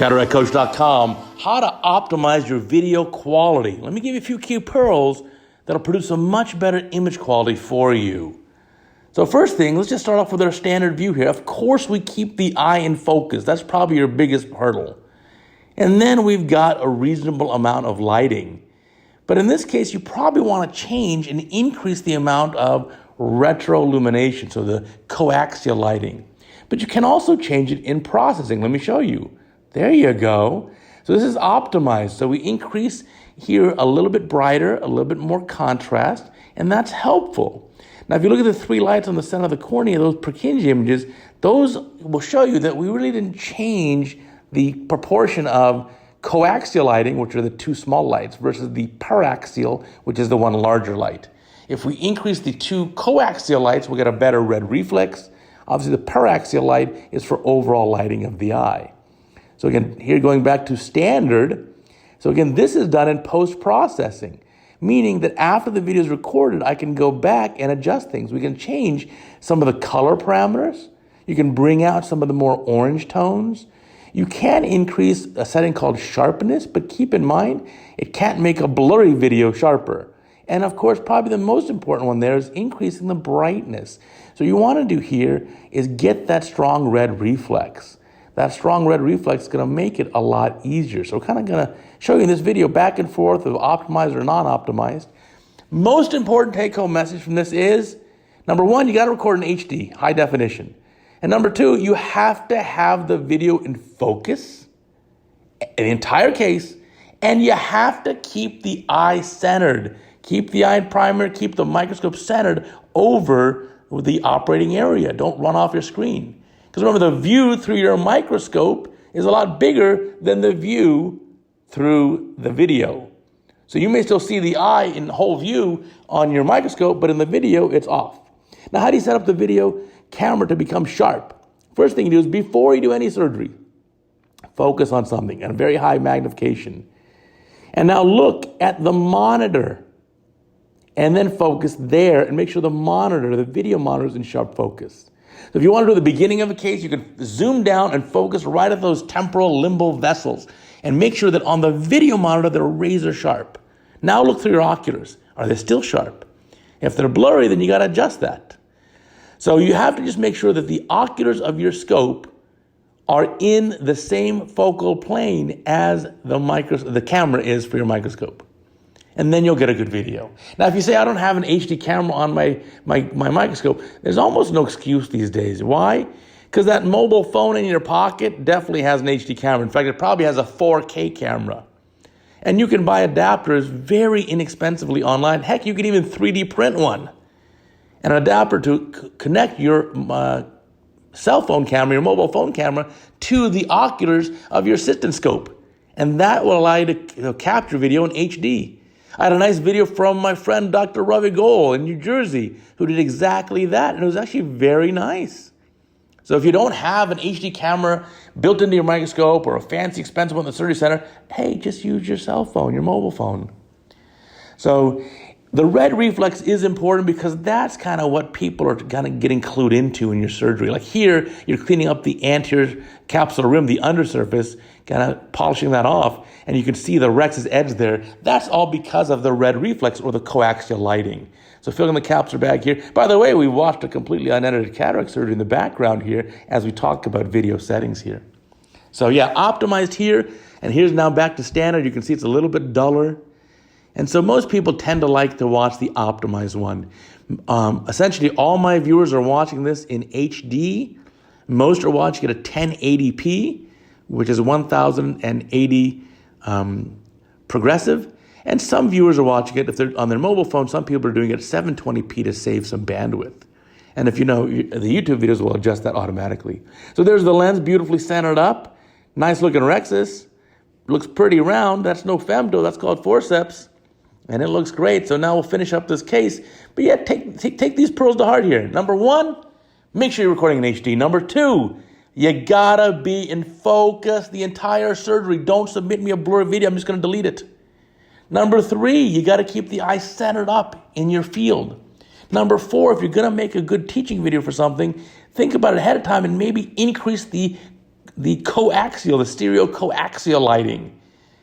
CataractCoach.com, how to optimize your video quality. Let me give you a few key pearls that'll produce a much better image quality for you. So first thing, let's just start off with our standard view here. Of course, we keep the eye in focus. That's probably your biggest hurdle. And then we've got a reasonable amount of lighting. But in this case, you probably want to change and increase the amount of retroillumination, so the coaxial lighting. But you can also change it in processing. Let me show you. There you go. So this is optimized. So we increase here a little bit brighter, a little bit more contrast, and that's helpful. Now, if you look at the three lights on the center of the cornea, those Purkinje images, those will show you that we really didn't change the proportion of coaxial lighting, which are the two small lights, versus the paraxial, which is the one larger light. If we increase the two coaxial lights, we'll get a better red reflex. Obviously, the paraxial light is for overall lighting of the eye. So again, here going back to standard. So again, this is done in post-processing, meaning that after the video is recorded, I can go back and adjust things. We can change some of the color parameters. You can bring out some of the more orange tones. You can increase a setting called sharpness, but keep in mind, it can't make a blurry video sharper. And of course, probably the most important one there is increasing the brightness. So you want to do here is get that strong red reflex. That strong red reflex is going to make it a lot easier. So we're kind of going to show you in this video back and forth of optimized or non-optimized. Most important take-home message from this is, number one, you got to record in HD, high definition. And number two, you have to have the video in focus, the entire case, and you have to keep the eye centered. Keep the eye primer, keep the microscope centered over the operating area. Don't run off your screen. Because remember, the view through your microscope is a lot bigger than the view through the video. So you may still see the eye in whole view on your microscope, but in the video, it's off. Now, how do you set up the video camera to become sharp? First thing you do is before you do any surgery, focus on something at a very high magnification. And now look at the monitor and then focus there and make sure the monitor, the video monitor, is in sharp focus. So if you want to do the beginning of a case, you can zoom down and focus right at those temporal limbal vessels and make sure that on the video monitor, they're razor sharp. Now look through your oculars. Are they still sharp? If they're blurry, then you got to adjust that. So you have to just make sure that the oculars of your scope are in the same focal plane as the camera is for your microscope. And then you'll get a good video. Now, if you say, I don't have an HD camera on my microscope, there's almost no excuse these days. Why? Because that mobile phone in your pocket definitely has an HD camera. In fact, it probably has a 4K camera. And you can buy adapters very inexpensively online. Heck, you can even 3D print one. An adapter to connect your cell phone camera, your mobile phone camera, to the oculars of your assistant scope. And that will allow you to capture video in HD. I had a nice video from my friend Dr. Ravi Goel in New Jersey who did exactly that, and it was actually very nice. So if you don't have an HD camera built into your microscope or a fancy expensive one in the surgery center, hey, just use your cell phone, your mobile phone. So the red reflex is important because that's kind of what people are kind of getting clued into in your surgery. Like here, you're cleaning up the anterior capsular rim, the undersurface, kind of polishing that off, and you can see the rex's edge there. That's all because of the red reflex or the coaxial lighting. So filling the capsular bag here. By the way, we watched a completely unedited cataract surgery in the background here as we talk about video settings here. So yeah, optimized here, and here's now back to standard. You can see it's a little bit duller. And so most people tend to like to watch the optimized one. Essentially, all my viewers are watching this in HD. Most are watching it at 1080p, which is 1080 progressive. And some viewers are watching it, if they're on their mobile phone, some people are doing it at 720p to save some bandwidth. And if you know, the YouTube videos will adjust that automatically. So there's the lens beautifully centered up. Nice looking rexus. Looks pretty round. That's no femto, that's called forceps. And it looks great. So now we'll finish up this case. But yeah, take these pearls to heart here. Number one, make sure you're recording in HD. Number two, you gotta be in focus the entire surgery. Don't submit me a blurry video. I'm just gonna delete it. Number three, you gotta keep the eye centered up in your field. Number four, if you're gonna make a good teaching video for something, think about it ahead of time and maybe increase the the coaxial, the stereo coaxial lighting.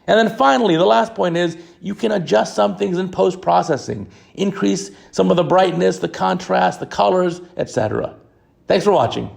And then finally, the last point is you can adjust some things in post-processing, increase some of the brightness, the contrast, the colors, etc. Thanks for watching.